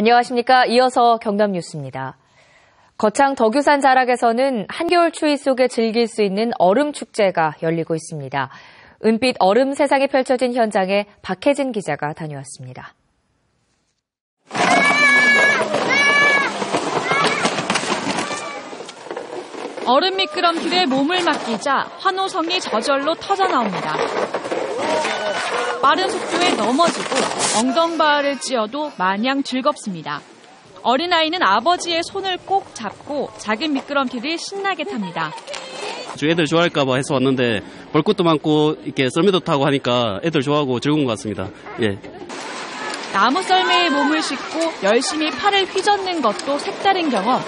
안녕하십니까. 이어서 경남 뉴스입니다. 거창 덕유산 자락에서는 한겨울 추위 속에 즐길 수 있는 얼음 축제가 열리고 있습니다. 은빛 얼음 세상이 펼쳐진 현장에 박혜진 기자가 다녀왔습니다. 얼음 미끄럼틀에 몸을 맡기자 환호성이 저절로 터져나옵니다. 빠른 속도에 넘어지고 엉덩발을 찧어도 마냥 즐겁습니다. 어린아이는 아버지의 손을 꼭 잡고 작은 미끄럼틀을 신나게 탑니다. 애들 좋아할까 봐 해서 왔는데 볼 것도 많고 이렇게 썰매도 타고 하니까 애들 좋아하고 즐거운 것 같습니다. 예. 나무 썰매에 몸을 싣고 열심히 팔을 휘젓는 것도 색다른 경험.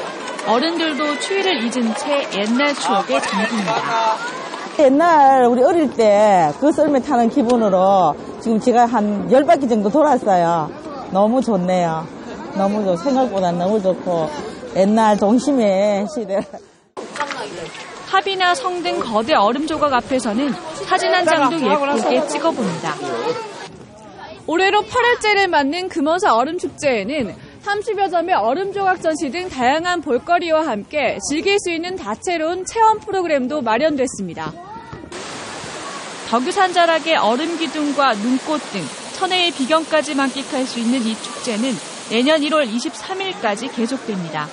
어른들도 추위를 잊은 채 옛날 추억에 잠깁니다. 옛날 우리 어릴 때 그 썰매 타는 기분으로 지금 제가 한 10바퀴 정도 돌았어요. 너무 좋네요. 너무 좋고 생각보다 너무 좋고 옛날 동심의 시대. 합이나 성 등 거대 얼음 조각 앞에서는 사진 한 장도 예쁘게 찍어봅니다. 올해로 8회째를 맞는 금원사 얼음축제에는 30여 점의 얼음 조각 전시 등 다양한 볼거리와 함께 즐길 수 있는 다채로운 체험 프로그램도 마련됐습니다. 덕유산 자락의 얼음 기둥과 눈꽃 등 천혜의 비경까지 만끽할 수 있는 이 축제는 내년 1월 23일까지 계속됩니다.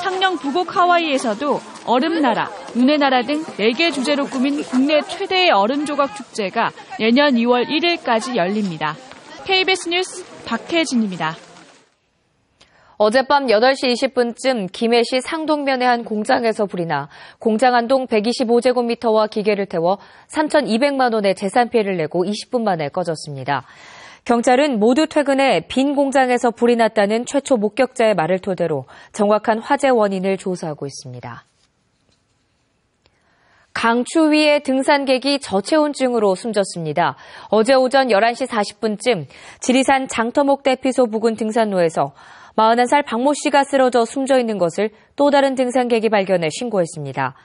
창녕 부곡 하와이에서도 얼음나라, 눈의 나라 등 4개 주제로 꾸민 국내 최대의 얼음 조각 축제가 내년 2월 1일까지 열립니다. KBS 뉴스 박혜진입니다. 어젯밤 8시 20분쯤 김해시 상동면의 한 공장에서 불이 나 공장 한동 125제곱미터와 기계를 태워 3,200만 원의 재산 피해를 내고 20분 만에 꺼졌습니다. 경찰은 모두 퇴근해 빈 공장에서 불이 났다는 최초 목격자의 말을 토대로 정확한 화재 원인을 조사하고 있습니다. 강추위에 등산객이 저체온증으로 숨졌습니다. 어제 오전 11시 40분쯤 지리산 장터목 대피소 부근 등산로에서 41살 박모 씨가 쓰러져 숨져 있는 것을 또 다른 등산객이 발견해 신고했습니다.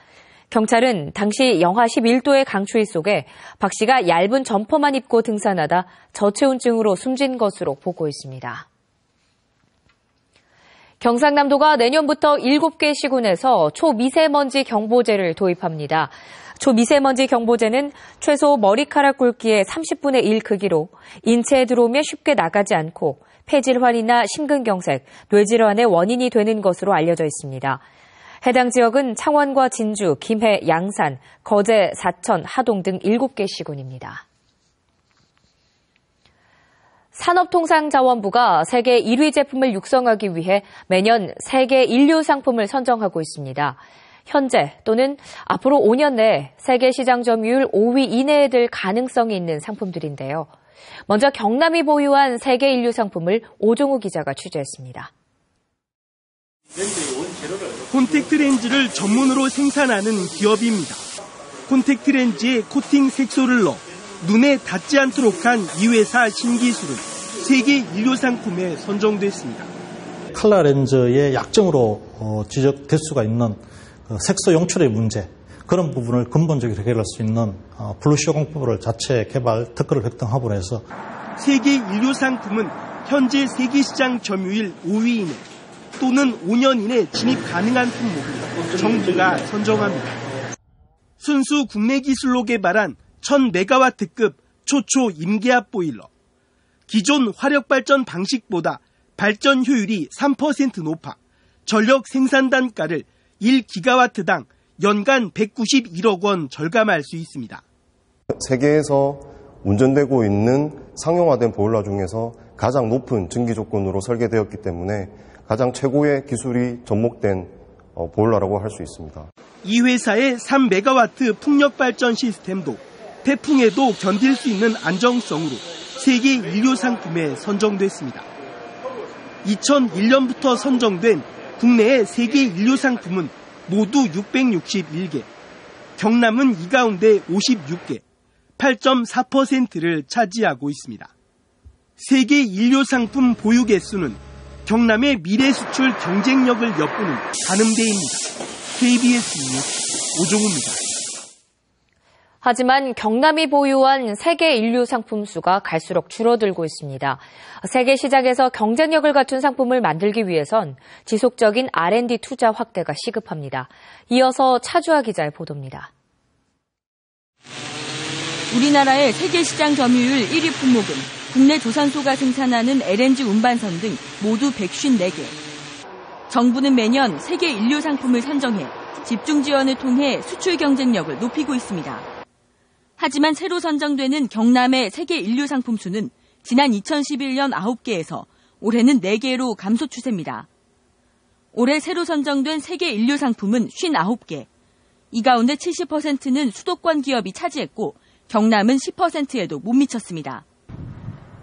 경찰은 당시 영하 11도의 강추위 속에 박 씨가 얇은 점퍼만 입고 등산하다 저체온증으로 숨진 것으로 보고 있습니다. 경상남도가 내년부터 7개 시군에서 초미세먼지 경보제를 도입합니다. 초미세먼지 경보제는 최소 머리카락 굵기의 30분의 1 크기로 인체에 들어오면 쉽게 나가지 않고 폐질환이나 심근경색, 뇌질환의 원인이 되는 것으로 알려져 있습니다. 해당 지역은 창원과 진주, 김해, 양산, 거제, 사천, 하동 등 7개 시군입니다. 산업통상자원부가 세계 1위 제품을 육성하기 위해 매년 세계 인류 상품을 선정하고 있습니다. 현재 또는 앞으로 5년 내에 세계 시장 점유율 5위 이내에 들 가능성이 있는 상품들인데요. 먼저 경남이 보유한 세계 인류 상품을 오종우 기자가 취재했습니다. 콘택트 렌즈를 전문으로 생산하는 기업입니다. 콘택트 렌즈에 코팅 색소를 넣어 눈에 닿지 않도록 한 이 회사 신기술은 세계 인류 상품에 선정됐습니다. 칼라 렌즈의 약점으로 지적될 수가 있는 색소 용출의 문제, 그런 부분을 근본적으로 해결할 수 있는 블루쇼 공법을 자체 개발 특허를 획득함으로 해서 세계 인류 상품은 현재 세계 시장 점유율 5위 이내 또는 5년 이내 진입 가능한 품목을 정부가 선정합니다. 순수 국내 기술로 개발한 1000메가와트급 초초 임계압 보일러. 기존 화력발전 방식보다 발전 효율이 3% 높아 전력 생산 단가를 1기가와트당 연간 191억 원 절감할 수 있습니다. 세계에서 운전되고 있는 상용화된 보일러 중에서 가장 높은 증기 조건으로 설계되었기 때문에 가장 최고의 기술이 접목된 보일러라고 할 수 있습니다. 이 회사의 3메가와트 풍력 발전 시스템도 태풍에도 견딜 수 있는 안정성으로 세계 인류 상품에 선정됐습니다. 2001년부터 선정된 국내의 세계 인류 상품은 모두 661개, 경남은 이 가운데 56개, 8.4%를 차지하고 있습니다. 세계 인류 상품 보유 개수는 경남의 미래 수출 경쟁력을 엿보는 가늠대입니다. KBS 뉴스 오종우입니다. 하지만 경남이 보유한 세계 인류 상품 수가 갈수록 줄어들고 있습니다. 세계 시장에서 경쟁력을 갖춘 상품을 만들기 위해선 지속적인 R&D 투자 확대가 시급합니다. 이어서 차주아 기자의 보도입니다. 우리나라의 세계 시장 점유율 1위 품목은 국내 조선소가 생산하는 LNG 운반선 등 모두 154개. 정부는 매년 세계 인류 상품을 선정해 집중 지원을 통해 수출 경쟁력을 높이고 있습니다. 하지만 새로 선정되는 경남의 세계 인류 상품 수는 지난 2011년 9개에서 올해는 4개로 감소 추세입니다. 올해 새로 선정된 세계 인류 상품은 59개. 이 가운데 70%는 수도권 기업이 차지했고 경남은 10%에도 못 미쳤습니다.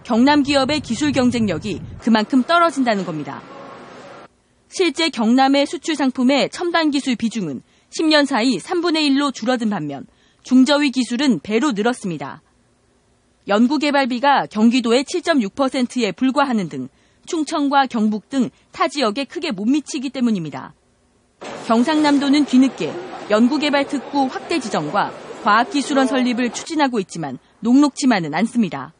경남 기업의 기술 경쟁력이 그만큼 떨어진다는 겁니다. 실제 경남의 수출 상품의 첨단 기술 비중은 10년 사이 3분의 1로 줄어든 반면 중저위 기술은 배로 늘었습니다. 연구개발비가 경기도의 7.6%에 불과하는 등 충청과 경북 등 타 지역에 크게 못 미치기 때문입니다. 경상남도는 뒤늦게 연구개발특구 확대 지정과 과학기술원 설립을 추진하고 있지만 녹록지만은 않습니다.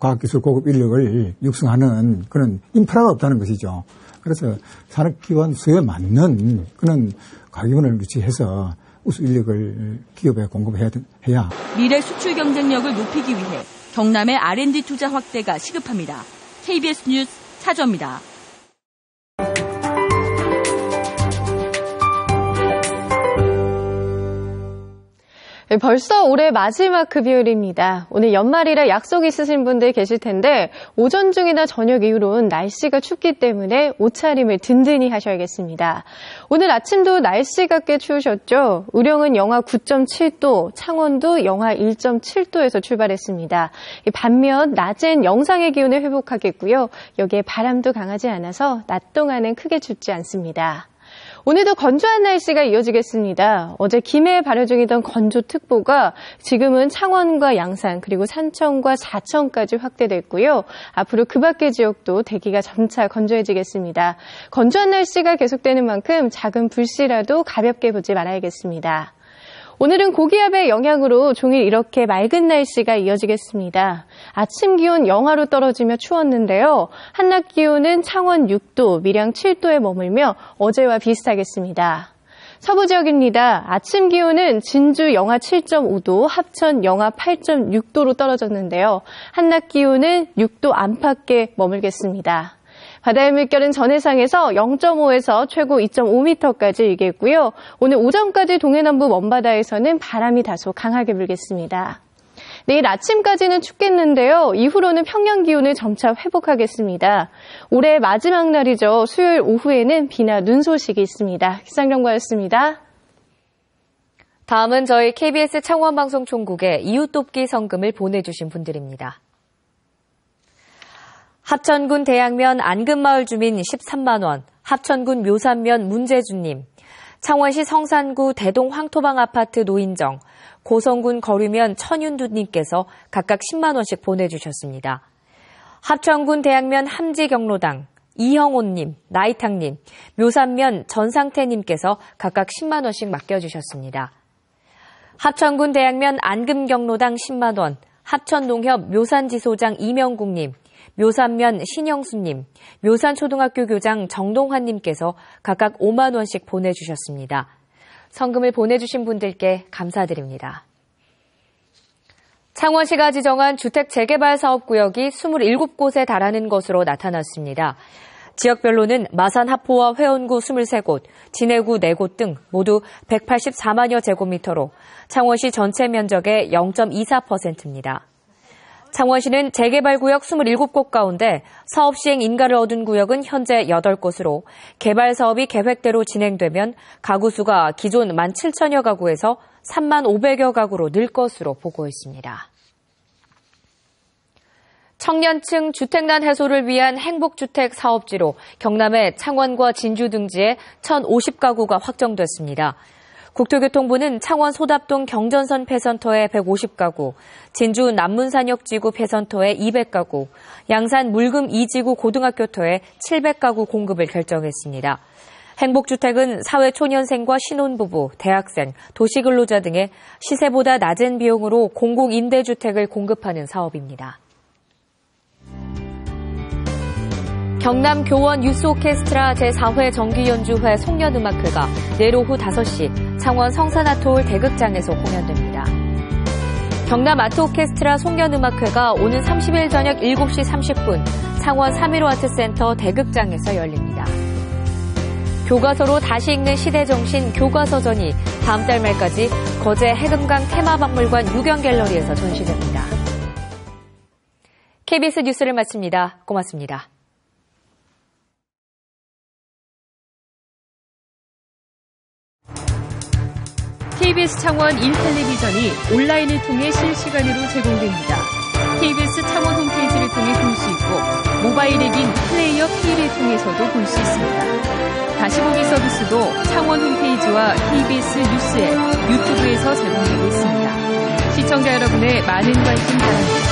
과학기술 고급 인력을 육성하는 그런 인프라가 없다는 것이죠. 그래서 산업기관 수에 맞는 그런 가격을 유치해서 우수 인력을 기업에 공급해야. 미래 수출 경쟁력을 높이기 위해 경남의 R&D 투자 확대가 시급합니다. KBS 뉴스 차주아입니다. 벌써 올해 마지막 급여일입니다. 오늘 연말이라 약속 있으신 분들 계실 텐데 오전 중이나 저녁 이후로는 날씨가 춥기 때문에 옷차림을 든든히 하셔야겠습니다. 오늘 아침도 날씨가 꽤 추우셨죠? 의령은 영하 9.7도, 창원도 영하 1.7도에서 출발했습니다. 반면 낮엔 영상의 기온을 회복하겠고요. 여기에 바람도 강하지 않아서 낮 동안은 크게 춥지 않습니다. 오늘도 건조한 날씨가 이어지겠습니다. 어제 김해에 발효 중이던 건조특보가 지금은 창원과 양산 그리고 산청과 사청까지 확대됐고요. 앞으로 그 밖의 지역도 대기가 점차 건조해지겠습니다. 건조한 날씨가 계속되는 만큼 작은 불씨라도 가볍게 보지 말아야겠습니다. 오늘은 고기압의 영향으로 종일 이렇게 맑은 날씨가 이어지겠습니다. 아침 기온 영하로 떨어지며 추웠는데요. 한낮 기온은 창원 6도, 밀양 7도에 머물며 어제와 비슷하겠습니다. 서부 지역입니다. 아침 기온은 진주 영하 7.5도, 합천 영하 8.6도로 떨어졌는데요. 한낮 기온은 6도 안팎에 머물겠습니다. 바다의 물결은 전해상에서 0.5에서 최고 2.5m까지 일겠고요. 오늘 오전까지 동해남부 먼바다에서는 바람이 다소 강하게 불겠습니다. 내일 아침까지는 춥겠는데요. 이후로는 평년 기온을 점차 회복하겠습니다. 올해 마지막 날이죠. 수요일 오후에는 비나 눈 소식이 있습니다. 기상경보였습니다. 다음은 저희 KBS 창원방송총국에 이웃돕기 성금을 보내주신 분들입니다. 합천군 대양면 안금마을 주민 13만 원, 합천군 묘산면 문재준님, 창원시 성산구 대동 황토방 아파트 노인정, 고성군 거류면 천윤두님께서 각각 10만 원씩 보내주셨습니다. 합천군 대양면 함지경로당 이형호님, 나이탕님, 묘산면 전상태님께서 각각 10만 원씩 맡겨주셨습니다. 합천군 대양면 안금경로당 10만 원, 합천농협 묘산지소장 이명국님, 묘산면 신영수님, 묘산초등학교 교장 정동환님께서 각각 5만 원씩 보내주셨습니다. 성금을 보내주신 분들께 감사드립니다. 창원시가 지정한 주택 재개발 사업구역이 27곳에 달하는 것으로 나타났습니다. 지역별로는 마산 하포와 회원구 23곳, 진해구 4곳 등 모두 184만여 제곱미터로 창원시 전체 면적의 0.24%입니다. 창원시는 재개발구역 27곳 가운데 사업 시행 인가를 얻은 구역은 현재 8곳으로 개발 사업이 계획대로 진행되면 가구 수가 기존 17,000여 가구에서 35,000여 가구로 늘 것으로 보고 있습니다. 청년층 주택난 해소를 위한 행복주택 사업지로 경남의 창원과 진주 등지에 1,050가구가 확정됐습니다. 국토교통부는 창원 소답동 경전선 폐선터에 150가구, 진주 남문산역지구 폐선터에 200가구, 양산 물금 2지구 고등학교터에 700가구 공급을 결정했습니다. 행복주택은 사회초년생과 신혼부부, 대학생, 도시근로자 등의 시세보다 낮은 비용으로 공공임대주택을 공급하는 사업입니다. 경남 교원 유스 오케스트라 제4회 정기연주회 송년음악회가 내일 오후 5시 창원 성산아트홀 대극장에서 공연됩니다. 경남 아트오케스트라 송년음악회가 오는 30일 저녁 7시 30분 창원 3.15 아트센터 대극장에서 열립니다. 교과서로 다시 읽는 시대정신 교과서전이 다음 달 말까지 거제 해금강 테마박물관 유경갤러리에서 전시됩니다. KBS 뉴스를 마칩니다. 고맙습니다. KBS 창원 1텔레비전이 온라인을 통해 실시간으로 제공됩니다. KBS 창원 홈페이지를 통해 볼 수 있고 모바일 앱인 플레이어 K를 통해서도 볼 수 있습니다. 다시 보기 서비스도 창원 홈페이지와 KBS 뉴스 앱, 유튜브에서 제공되고 있습니다. 시청자 여러분의 많은 관심 바랍니다.